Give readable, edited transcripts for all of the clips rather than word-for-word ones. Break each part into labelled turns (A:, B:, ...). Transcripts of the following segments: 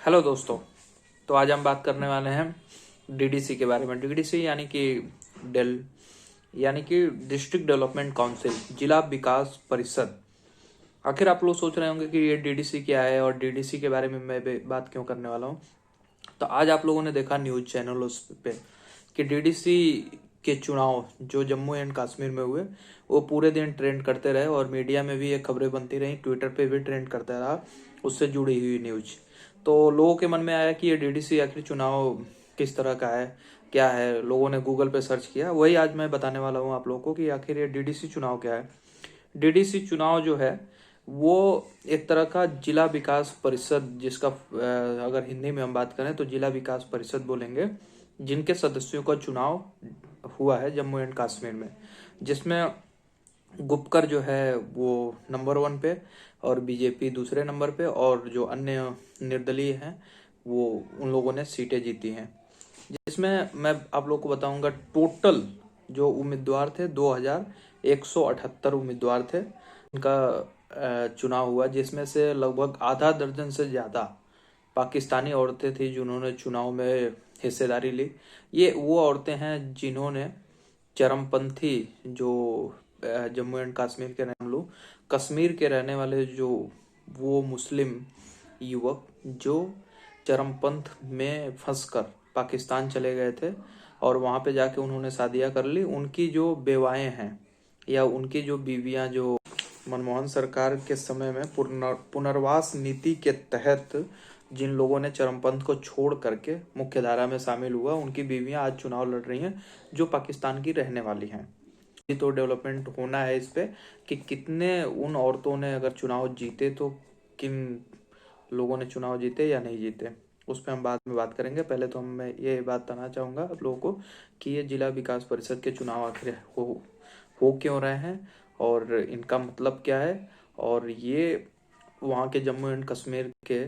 A: Hello दोस्तों। तो आज हम बात करने वाले हैं डीडीसी के बारे में। डीडीसी यानी कि डिस्ट्रिक्ट डेवलपमेंट काउंसिल, जिला विकास परिषद। आखिर आप लोग सोच रहे होंगे कि ये डीडीसी क्या है और डीडीसी के बारे में मैं बात क्यों करने वाला हूँ। तो आज आप लोगों ने देखा न्यूज चैनलों पे कि डीडीसी के चुनाव जो जम्मू एंड कश्मीर में हुए वो पूरे दिन ट्रेंड करते रहे और मीडिया में भी ये खबरें बनती रही, ट्विटर पे भी ट्रेंड करता रहा उससे जुड़ी हुई न्यूज। तो लोगों के मन में आया कि ये डीडीसी आखिर चुनाव किस तरह का है, क्या है। लोगों ने गूगल पे सर्च किया, वही आज मैं बताने वाला हूँ आप लोगों को कि आखिर ये डीडीसी चुनाव क्या है। डीडीसी चुनाव जो है वो एक तरह का जिला विकास परिषद, जिसका अगर हिंदी में हम बात करें तो जिला विकास परिषद बोलेंगे, जिनके सदस्यों का चुनाव हुआ है जम्मू एंड कश्मीर में, जिसमें गुपकर जो है वो नंबर 1 पे और बीजेपी दूसरे नंबर पे, और जो अन्य निर्दलीय हैं वो उन लोगों ने सीटें जीती हैं। जिसमें मैं आप लोग को बताऊंगा टोटल जो उम्मीदवार थे 2178 उम्मीदवार थे। उनका चुनाव हुआ, जिसमें से लगभग आधा दर्जन से ज़्यादा पाकिस्तानी औरतें थी जिन्होंने चुनाव में हिस्सेदारी ली। ये वो औरतें हैं जिन्होंने चरमपंथी जो जम्मू एंड कश्मीर के नाम लो, कश्मीर के रहने वाले जो वो मुस्लिम युवक जो चरमपंथ में फंसकर पाकिस्तान चले गए थे और वहां पे जाके उन्होंने शादियां कर ली, उनकी जो बेवाएं हैं या उनकी जो बीवियां, जो मनमोहन सरकार के समय में पुनर्वास नीति के तहत जिन लोगों ने चरमपंथ को छोड़ करके मुख्य धारा में शामिल हुआ, उनकी बीवियां आज चुनाव लड़ रही हैं जो पाकिस्तान की रहने वाली हैं। तो डेवलपमेंट होना है इस पे कि कितने उन औरतों ने अगर चुनाव जीते तो किन लोगों ने चुनाव जीते या नहीं जीते, उस पर हम बाद में बात करेंगे। पहले तो मैं ये बात बताना चाहूंगा आप लोगों को कि ये जिला विकास परिषद के चुनाव आखिर हो क्यों रहे हैं और इनका मतलब क्या है, और ये वहाँ के जम्मू एंड कश्मीर के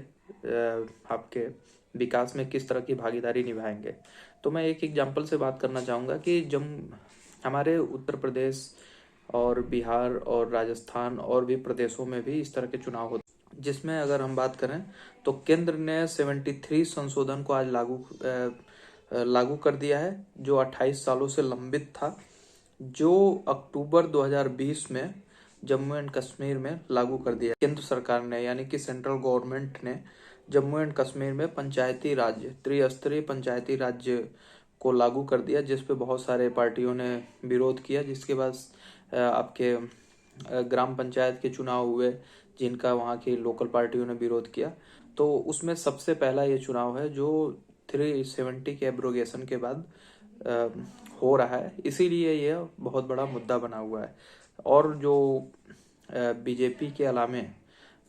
A: आपके विकास में किस तरह की भागीदारी निभाएंगे। तो मैं एक एग्जांपल से बात करना चाहूँगा कि जब हमारे उत्तर प्रदेश और बिहार और राजस्थान और भी प्रदेशों में भी इस तरह के चुनाव होते हैं, जिसमें अगर हम बात करें तो केंद्र ने 73 संशोधन को आज लागू कर दिया है, जो 28 सालों से लंबित था, जो अक्टूबर 2020 में जम्मू एंड कश्मीर में लागू कर दिया केंद्र सरकार ने, यानी कि सेंट्रल गवर्नमेंट ने जम्मू एंड कश्मीर में पंचायती राज्य, त्रिस्तरीय पंचायती राज्य को लागू कर दिया, जिस पे बहुत सारे पार्टियों ने विरोध किया। जिसके बाद आपके ग्राम पंचायत के चुनाव हुए जिनका वहाँ की लोकल पार्टियों ने विरोध किया। तो उसमें सबसे पहला ये चुनाव है जो 370 के एब्रोगेशन के बाद हो रहा है, इसीलिए यह बहुत बड़ा मुद्दा बना हुआ है। और जो बीजेपी के अलावे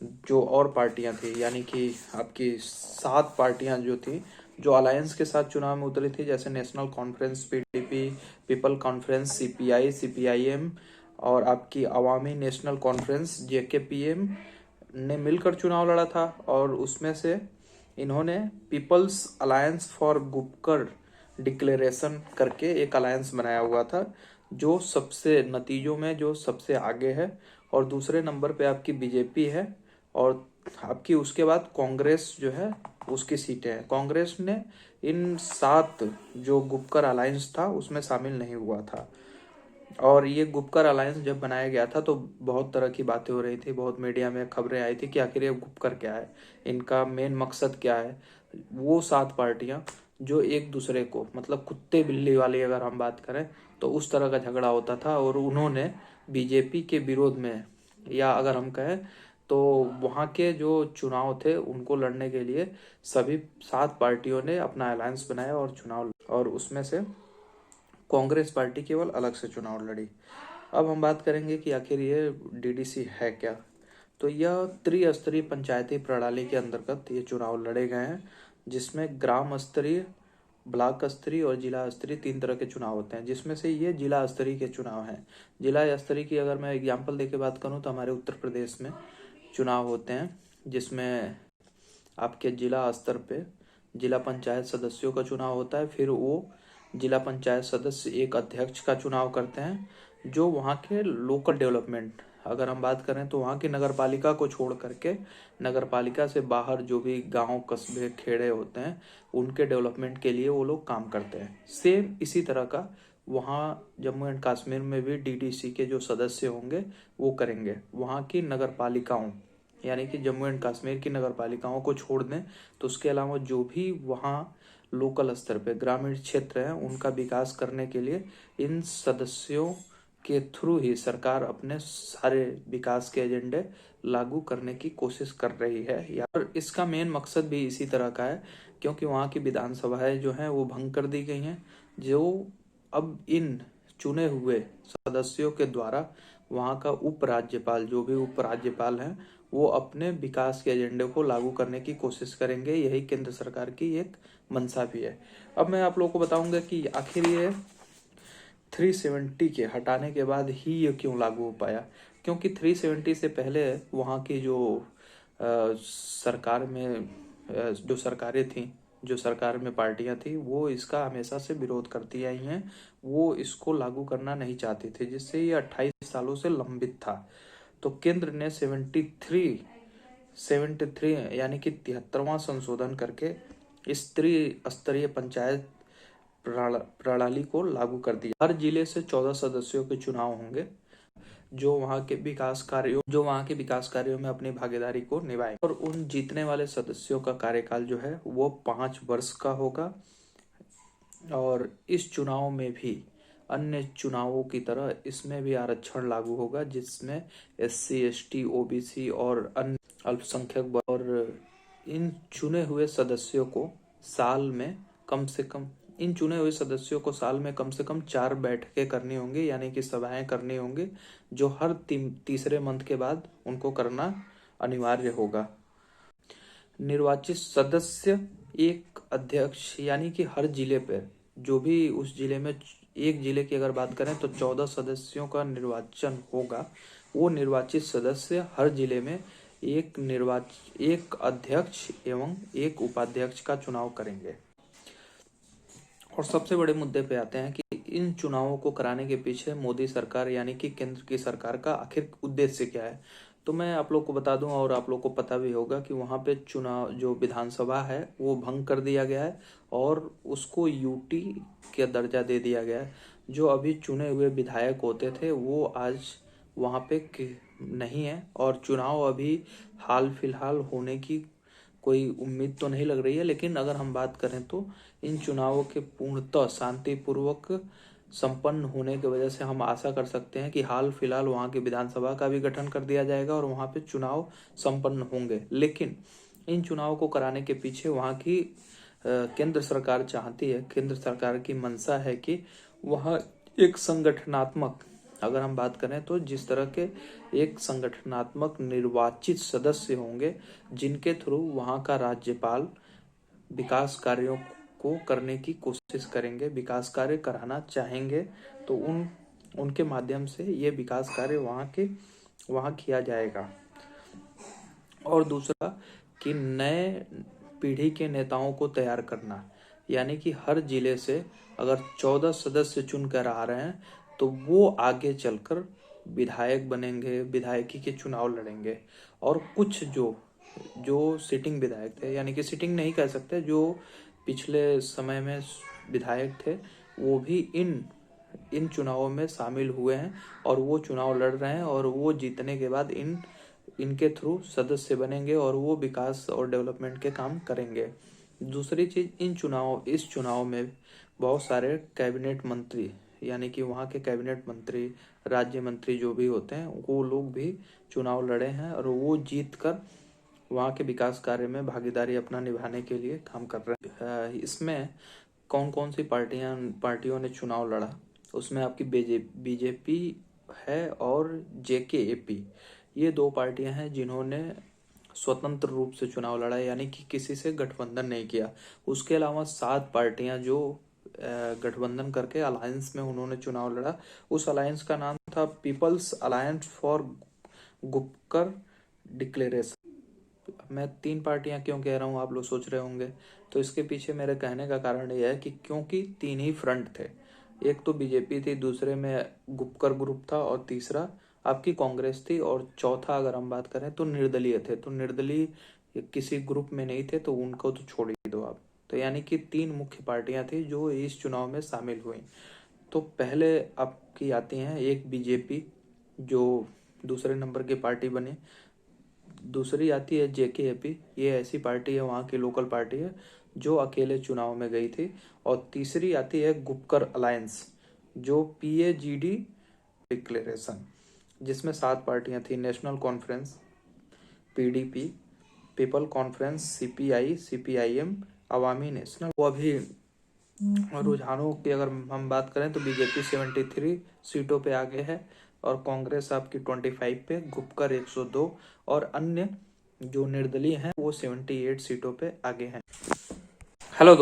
A: जो और पार्टियां थी, यानी कि आपकी 7 पार्टियां जो थी जो अलायंस के साथ चुनाव में उतरी थी, जैसे national conference PDP, people conference CPI CPIM और आपकी अवामी नेशनल कॉन्फ्रेंस जेकेपीएम ने मिलकर चुनाव लड़ा था। और उसमें से इन्होंने People's Alliance for Gupkar Declaration करके एक अलायंस बनाया हुआ था, जो सबसे नतीजों में जो सबसे आगे है। और दूसरे नंबर पे आपकी बीजेपी है और आपकी उसके बाद कांग्रेस जो है उसकी सीटें हैं। कांग्रेस ने इन 7 जो गुपकर अलायंस था उसमें शामिल नहीं हुआ था। और ये गुपकर अलायंस जब बनाया गया था तो बहुत तरह की बातें हो रही थी, बहुत मीडिया में खबरें आई थी कि आखिर ये गुपकर क्या है, इनका मेन मकसद क्या है। वो 7 पार्टियां जो एक दूसरे को, मतलब कुत्ते बिल्ली वाली अगर हम बात करें तो उस तरह का झगड़ा होता था, और उन्होंने बीजेपी के विरोध में, या अगर हम कहें तो वहाँ के जो चुनाव थे उनको लड़ने के लिए सभी 7 पार्टियों ने अपना अलायंस बनाया और चुनाव, और उसमें से कांग्रेस पार्टी केवल अलग से चुनाव लड़ी। अब हम बात करेंगे कि आखिर ये डीडीसी है क्या। तो यह त्रिस्तरीय पंचायती प्रणाली के अंतर्गत ये चुनाव लड़े गए हैं, जिसमें ग्राम स्तरीय, ब्लॉक स्तरीय और जिला स्तरीय 3 तरह के चुनाव होते हैं, जिसमें से ये जिला स्तरीय के चुनाव हैं। जिला स्तरीय की अगर मैं एग्जाम्पल देके बात करूँ तो हमारे उत्तर प्रदेश में चुनाव होते हैं, जिसमें आपके जिला स्तर पे जिला पंचायत सदस्यों का चुनाव होता है। फिर वो जिला पंचायत सदस्य एक अध्यक्ष का चुनाव करते हैं जो वहाँ के लोकल डेवलपमेंट अगर हम बात करें तो वहाँ की नगर पालिका को छोड़ करके नगर पालिका से बाहर जो भी गांव कस्बे खेड़े होते हैं उनके डेवलपमेंट के लिए वो लोग काम करते हैं। सेम इसी तरह का वहाँ जम्मू एंड कश्मीर में भी डीडीसी के जो सदस्य होंगे वो करेंगे। वहाँ की नगर पालिकाओं यानी कि जम्मू एंड कश्मीर की नगर पालिकाओं को छोड़ दें तो उसके अलावा जो भी वहाँ लोकल स्तर पे ग्रामीण क्षेत्र हैं उनका विकास करने के लिए इन सदस्यों के थ्रू ही सरकार अपने सारे विकास के एजेंडे लागू करने की कोशिश कर रही है। और इसका मेन मकसद भी इसी तरह का है क्योंकि वहाँ की विधानसभाएं जो हैं वो भंग कर दी गई हैं, जो अब इन चुने हुए सदस्यों के द्वारा वहाँ का उपराज्यपाल जो भी उपराज्यपाल हैं वो अपने विकास के एजेंडे को लागू करने की कोशिश करेंगे। यही केंद्र सरकार की एक मंशा भी है। अब मैं आप लोगों को बताऊंगा कि आखिर ये 370 के हटाने के बाद ही ये क्यों लागू हो पाया, क्योंकि 370 से पहले वहाँ की जो सरकार में जो सरकारें थी, जो सरकार में पार्टियां थी वो इसका हमेशा से विरोध करती आई हैं। वो इसको लागू करना नहीं चाहती थी जिससे ये 28 सालों से लंबित था। तो केंद्र ने 73 यानी कि 73वां संशोधन करके इस त्रिस्तरीय पंचायत प्रणाली को लागू कर दिया। हर जिले से 14 सदस्यों के चुनाव होंगे जो वहाँ के विकास कार्यों में अपनी भागीदारी को निभाएंगे और उन जीतने वाले सदस्यों का कार्यकाल जो है वो 5 वर्ष का होगा। और इस चुनाव में भी अन्य चुनावों की तरह इसमें भी आरक्षण लागू होगा जिसमें SC ST OBC और अन्य अल्पसंख्यक और इन चुने हुए सदस्यों को साल में कम से कम 4 बैठकें करनी होंगी यानी कि सभाएं करनी होंगी जो हर तीसरे मंथ के बाद उनको करना अनिवार्य होगा। निर्वाचित सदस्य एक अध्यक्ष यानी कि हर जिले पे जो भी उस जिले में एक जिले की अगर बात करें तो 14 सदस्यों का निर्वाचन होगा। वो निर्वाचित सदस्य हर जिले में एक अध्यक्ष एवं एक उपाध्यक्ष का चुनाव करेंगे। और सबसे बड़े मुद्दे पे आते हैं कि इन चुनावों को कराने के पीछे मोदी सरकार यानी कि केंद्र की सरकार का आखिर उद्देश्य क्या है। तो मैं आप लोग को बता दूं और आप लोग को पता भी होगा कि वहां पे चुनाव जो विधानसभा है वो भंग कर दिया गया है और उसको यूटी का दर्जा दे दिया गया है। जो अभी चुने हुए विधायक होते थे वो आज वहां पे नहीं है और चुनाव अभी हाल फिलहाल होने की कोई उम्मीद तो नहीं लग रही है। लेकिन अगर हम बात करें तो इन चुनावों के पूर्णतः शांतिपूर्वक संपन्न होने की वजह से हम आशा कर सकते हैं कि हाल फिलहाल वहां की विधानसभा का भी गठन कर दिया जाएगा और वहां पे चुनाव संपन्न होंगे। लेकिन इन चुनाव को कराने के पीछे वहां की केंद्र सरकार चाहती है, केंद्र सरकार की मंशा है कि वहां एक संगठनात्मक, अगर हम बात करें तो जिस तरह के एक संगठनात्मक निर्वाचित सदस्य होंगे जिनके थ्रू वहां का राज्यपाल विकास कार्यों को करने की कोशिश करेंगे, विकास कार्य कराना चाहेंगे तो उनके माध्यम से ये विकास कार्य वहां किया जाएगा। और दूसरा कि नए पीढ़ी के नेताओं को तैयार करना, यानी कि हर जिले से अगर 14 सदस्य चुन कर आ रहे हैं तो वो आगे चलकर विधायक बनेंगे, विधायकी के चुनाव लड़ेंगे। और कुछ जो सिटिंग विधायक थे, यानी कि सिटिंग नहीं कह सकते, जो पिछले समय में विधायक थे वो भी इन चुनावों में शामिल हुए हैं और वो चुनाव लड़ रहे हैं और वो जीतने के बाद इनके थ्रू सदस्य बनेंगे और वो विकास और डेवलपमेंट के काम करेंगे। दूसरी चीज इस चुनाव में बहुत सारे कैबिनेट मंत्री यानी कि वहाँ के कैबिनेट मंत्री, राज्य मंत्री जो भी होते हैं वो लोग भी चुनाव लड़े हैं और वो जीत कर वहाँ के विकास कार्य में भागीदारी अपना निभाने के लिए काम कर रहे हैं। इसमें कौन कौन सी पार्टियों ने चुनाव लड़ा, उसमें आपकी बीजेपी है और JKAP, ये 2 पार्टियां हैं जिन्होंने स्वतंत्र रूप से चुनाव लड़ा यानी कि किसी से गठबंधन नहीं किया। उसके अलावा 7 पार्टियां जो गठबंधन करके अलायंस में उन्होंने चुनाव लड़ा। उस अलायंस का नाम था People's Alliance for Gupkar Declaration. मैं 3 पार्टियां क्यों कह रहा हूं आप लोग सोच रहे होंगे, तो इसके पीछे मेरे कहने का कारण यह है कि क्योंकि 3 ही फ्रंट थे, एक तो बीजेपी थी, दूसरे में गुपकर ग्रुप था और तीसरा आपकी कांग्रेस थी, और चौथा अगर हम बात करें तो निर्दलीय थे। तो निर्दलीय किसी ग्रुप में नहीं थे, तो उनको तो छोड़ ही दो आप। तो यानी कि 3 मुख्य पार्टियां थी जो इस चुनाव में शामिल हुई। तो पहले आपकी आती हैं एक बीजेपी, जो दूसरे नंबर की पार्टी बनी। दूसरी आती है जेकेएपी, ये ऐसी पार्टी है, वहाँ की लोकल पार्टी है जो अकेले चुनाव में गई थी। और तीसरी आती है गुपकर अलायंस, जो पीएजीडी डिक्लेरेशन, जिसमें 7 पार्टियां थी: national conference, PDP, people conference, CPI, CPIM, Awami national. वो अभी रुझानों की अगर हम बात करें तो बीजेपी 73 सीटों पे आगे है, और कांग्रेस आपकी 25 पे, गुपकर 102, और अन्य जो निर्दलीय हैं वो 78 सीटों पे आगे हैं। हेलो।